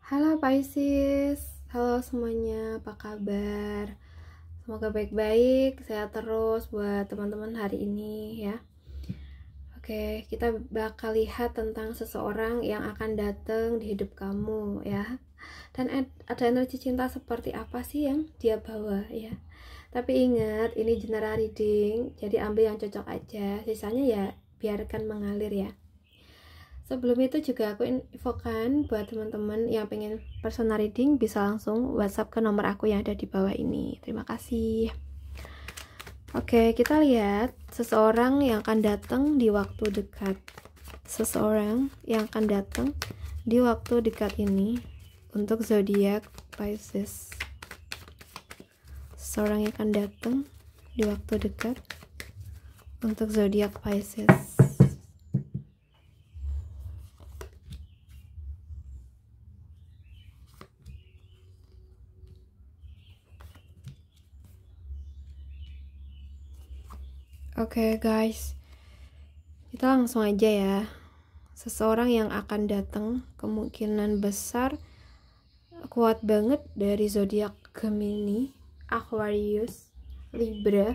Halo Pisces, halo semuanya, apa kabar? Semoga baik-baik, sehat terus buat teman-teman hari ini ya. Oke, kita bakal lihat tentang seseorang yang akan datang di hidup kamu ya. Dan ada energi cinta seperti apa sih yang dia bawa ya. Tapi ingat, ini general reading, jadi ambil yang cocok aja, sisanya ya biarkan mengalir ya. Sebelum itu juga aku infokan buat teman-teman yang pengen personal reading bisa langsung WhatsApp ke nomor aku yang ada di bawah ini. Terima kasih. Oke, kita lihat seseorang yang akan datang di waktu dekat. Seseorang yang akan datang di waktu dekat ini untuk zodiak Pisces. Seseorang yang akan datang di waktu dekat untuk zodiak Pisces. Oke guys, kita langsung aja ya. Seseorang yang akan datang kemungkinan besar kuat banget dari zodiak Gemini, Aquarius, Libra,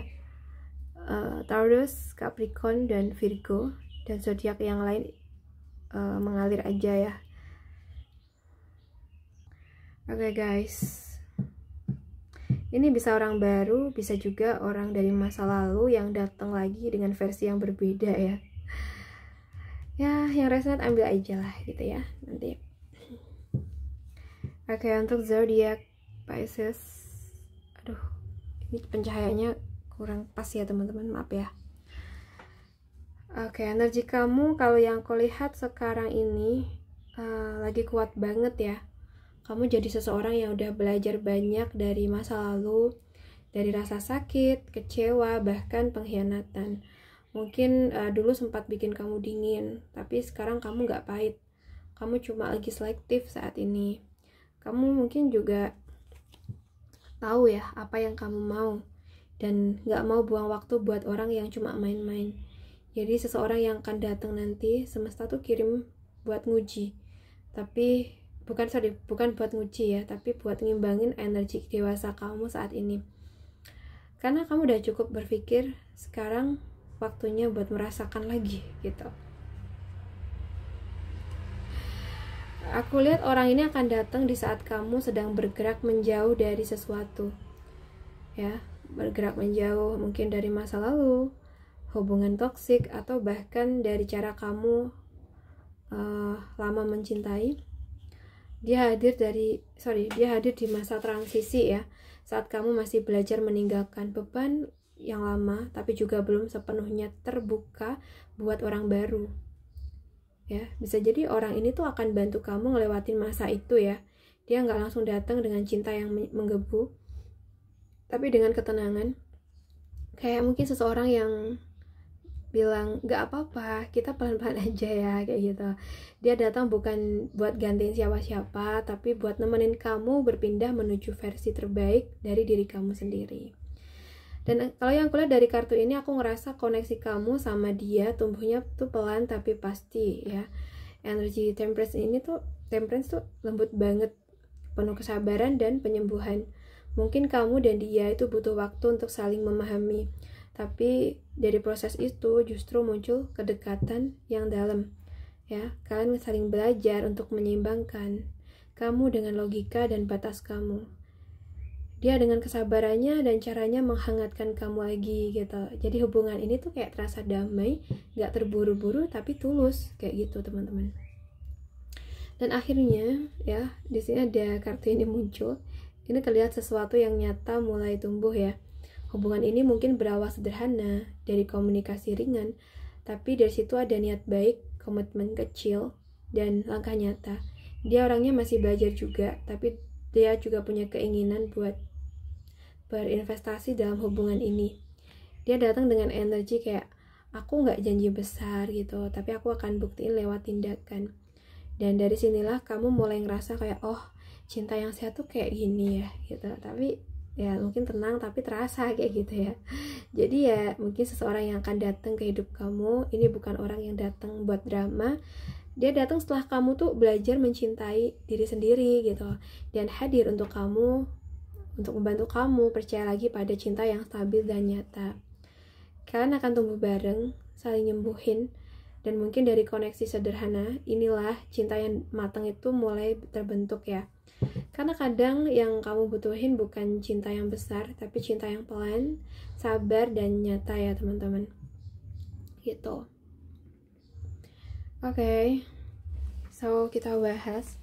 Taurus, Capricorn, dan Virgo. Dan zodiak yang lain mengalir aja ya. Oke guys, ini bisa orang baru, bisa juga orang dari masa lalu yang datang lagi dengan versi yang berbeda ya. Ya, yang resonate ambil aja lah gitu ya nanti. Oke, untuk zodiak Pisces. Aduh, ini pencahayaannya kurang pas ya teman-teman, maaf ya. Oke, energi kamu kalau yang aku lihat sekarang ini lagi kuat banget ya. Kamu jadi seseorang yang udah belajar banyak dari masa lalu, dari rasa sakit, kecewa, bahkan pengkhianatan. Mungkin dulu sempat bikin kamu dingin, tapi sekarang kamu gak pahit. Kamu cuma lagi selektif saat ini. Kamu mungkin juga tahu ya apa yang kamu mau, dan gak mau buang waktu buat orang yang cuma main-main. Jadi seseorang yang akan datang nanti, semesta tuh kirim buat nguji. Tapi bukan buat nguji ya, tapi buat ngimbangin energi dewasa kamu saat ini. Karena kamu udah cukup berpikir, sekarang waktunya buat merasakan lagi gitu. Aku lihat orang ini akan datang di saat kamu sedang bergerak menjauh dari sesuatu. Ya, bergerak menjauh mungkin dari masa lalu, hubungan toksik, atau bahkan dari cara kamu lama mencintai. Dia hadir di masa transisi ya, saat kamu masih belajar meninggalkan beban yang lama, tapi juga belum sepenuhnya terbuka buat orang baru. Ya, bisa jadi orang ini tuh akan bantu kamu ngelewatin masa itu ya. Dia nggak langsung datang dengan cinta yang menggebu, tapi dengan ketenangan. Kayak mungkin seseorang yang bilang gak apa-apa, kita pelan-pelan aja ya, kayak gitu. Dia datang bukan buat gantiin siapa-siapa, tapi buat nemenin kamu berpindah menuju versi terbaik dari diri kamu sendiri. Dan kalau yang aku lihat dari kartu ini, aku ngerasa koneksi kamu sama dia tumbuhnya tuh pelan tapi pasti ya. Energi Temperance tuh lembut banget, penuh kesabaran dan penyembuhan. Mungkin kamu dan dia itu butuh waktu untuk saling memahami, tapi dari proses itu justru muncul kedekatan yang dalam ya. Kalian saling belajar untuk menyeimbangkan kamu dengan logika dan batas kamu. Dia dengan kesabarannya dan caranya menghangatkan kamu lagi gitu. Jadi hubungan ini tuh kayak terasa damai, gak terburu-buru tapi tulus kayak gitu teman-teman. Dan akhirnya ya, di sini ada kartu ini muncul. Ini terlihat sesuatu yang nyata mulai tumbuh ya. Hubungan ini mungkin berawal sederhana dari komunikasi ringan, tapi dari situ ada niat baik, komitmen kecil, dan langkah nyata. Dia orangnya masih belajar juga, tapi dia juga punya keinginan buat berinvestasi dalam hubungan ini. Dia datang dengan energi kayak, aku gak janji besar gitu, tapi aku akan buktiin lewat tindakan. Dan dari sinilah kamu mulai ngerasa kayak, oh cinta yang sehat tuh kayak gini ya gitu. Tapi ya mungkin tenang tapi terasa kayak gitu ya. Jadi ya mungkin seseorang yang akan datang ke hidup kamu ini bukan orang yang datang buat drama, Dia datang setelah kamu tuh belajar mencintai diri sendiri gitu, dan hadir untuk kamu, untuk membantu kamu percaya lagi pada cinta yang stabil dan nyata. Kalian akan tumbuh bareng, saling nyembuhin, dan mungkin dari koneksi sederhana, inilah cinta yang matang itu mulai terbentuk ya. Karena kadang yang kamu butuhin bukan cinta yang besar, tapi cinta yang pelan, sabar, dan nyata ya teman-teman. Gitu. Oke, so kita bahas.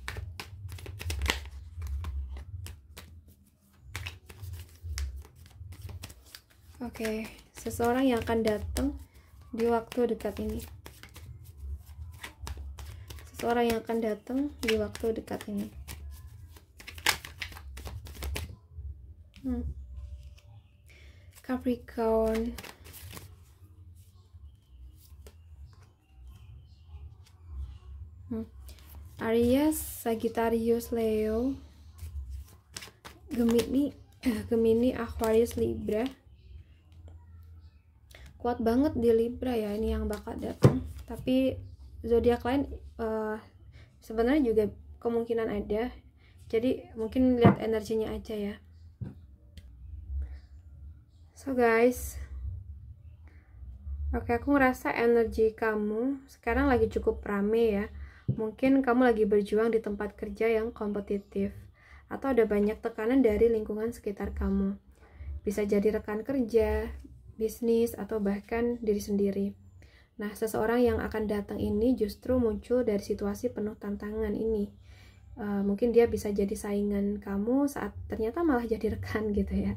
Oke, seseorang yang akan datang di waktu dekat ini. Seseorang yang akan datang di waktu dekat ini. Capricorn. Aries, Sagittarius, Leo, Gemini, Aquarius, Libra. Kuat banget di Libra ya ini yang bakal datang. Tapi zodiak lain sebenarnya juga kemungkinan ada. Jadi mungkin lihat energinya aja ya. So guys, oke, aku ngerasa energi kamu sekarang lagi cukup rame ya. Mungkin kamu lagi berjuang di tempat kerja yang kompetitif, atau ada banyak tekanan dari lingkungan sekitar kamu. Bisa jadi rekan kerja, bisnis, atau bahkan diri sendiri. Nah, seseorang yang akan datang ini justru muncul dari situasi penuh tantangan ini. Mungkin dia bisa jadi saingan kamu saat ternyata malah jadi rekan gitu ya.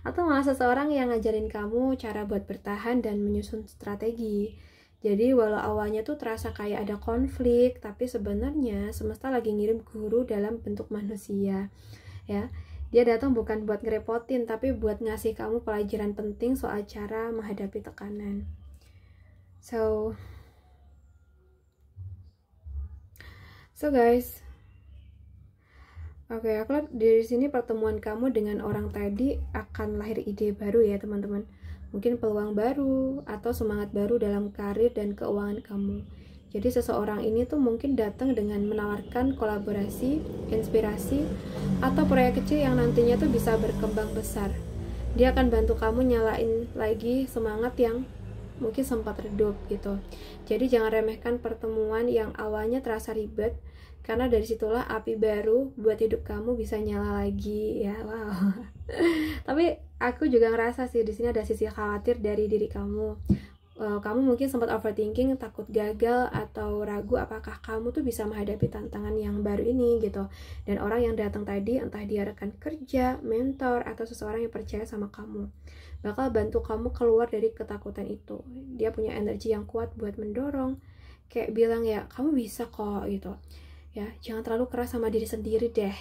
Atau malah seseorang yang ngajarin kamu cara buat bertahan dan menyusun strategi. Jadi walau awalnya tuh terasa kayak ada konflik, tapi sebenarnya semesta lagi ngirim guru dalam bentuk manusia ya. Dia datang bukan buat ngerepotin, tapi buat ngasih kamu pelajaran penting soal cara menghadapi tekanan. So guys, oke, aku lihat dari sini pertemuan kamu dengan orang tadi akan lahir ide baru ya teman-teman. Mungkin peluang baru atau semangat baru dalam karir dan keuangan kamu. Jadi seseorang ini tuh mungkin datang dengan menawarkan kolaborasi, inspirasi, atau proyek kecil yang nantinya tuh bisa berkembang besar. Dia akan bantu kamu nyalain lagi semangat yang mungkin sempat redup gitu. Jadi jangan remehkan pertemuan yang awalnya terasa ribet, karena dari situlah api baru buat hidup kamu bisa nyala lagi ya. Wow. Tapi aku juga ngerasa sih di sini ada sisi khawatir dari diri kamu. Kamu mungkin sempat overthinking, takut gagal atau ragu apakah kamu tuh bisa menghadapi tantangan yang baru ini gitu. Dan orang yang datang tadi, entah dia rekan kerja, mentor, atau seseorang yang percaya sama kamu, bakal bantu kamu keluar dari ketakutan itu. Dia punya energi yang kuat buat mendorong, kayak bilang ya kamu bisa kok gitu ya, jangan terlalu keras sama diri sendiri deh.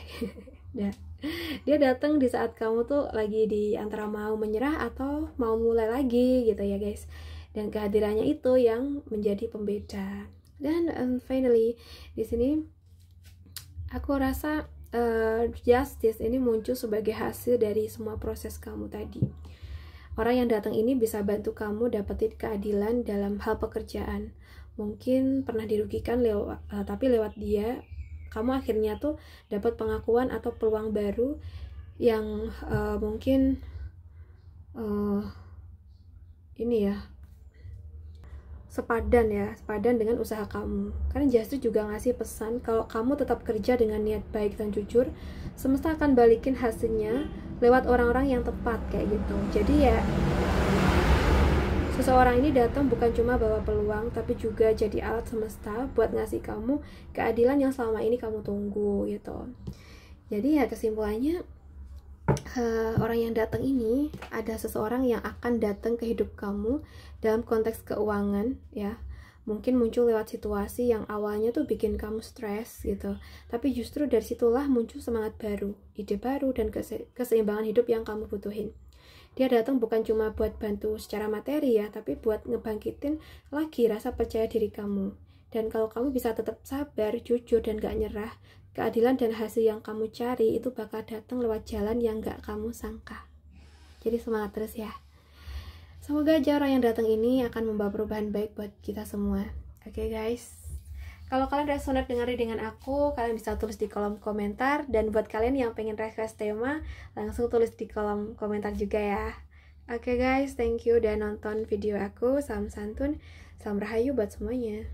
Dia datang di saat kamu tuh lagi di antara mau menyerah atau mau mulai lagi gitu ya guys. Dan kehadirannya itu yang menjadi pembeda. Dan finally di sini aku rasa justice ini muncul sebagai hasil dari semua proses kamu tadi. Orang yang datang ini bisa bantu kamu dapetin keadilan dalam hal pekerjaan. Mungkin pernah dirugikan tapi lewat dia kamu akhirnya tuh dapat pengakuan atau peluang baru yang mungkin ini ya sepadan dengan usaha kamu. Karena Justice juga ngasih pesan kalau kamu tetap kerja dengan niat baik dan jujur, semesta akan balikin hasilnya lewat orang-orang yang tepat kayak gitu. Jadi ya seseorang ini datang bukan cuma bawa peluang, tapi juga jadi alat semesta buat ngasih kamu keadilan yang selama ini kamu tunggu gitu. Jadi ya kesimpulannya, orang yang datang ini ada seseorang yang akan datang ke hidup kamu dalam konteks keuangan ya. Mungkin muncul lewat situasi yang awalnya tuh bikin kamu stres gitu, tapi justru dari situlah muncul semangat baru, ide baru, dan keseimbangan hidup yang kamu butuhin. Dia datang bukan cuma buat bantu secara materi ya, tapi buat ngebangkitin lagi rasa percaya diri kamu. Dan kalau kamu bisa tetap sabar, jujur, dan gak nyerah, keadilan dan hasil yang kamu cari itu bakal datang lewat jalan yang gak kamu sangka. Jadi semangat terus ya. Semoga aja orang yang datang ini akan membawa perubahan baik buat kita semua. Oke guys, Kalau kalian resonate dengan readingan aku, kalian bisa tulis di kolom komentar. Dan buat kalian yang pengen request tema, langsung tulis di kolom komentar juga ya. Oke guys, thank you udah nonton video aku. Salam santun, salam rahayu buat semuanya.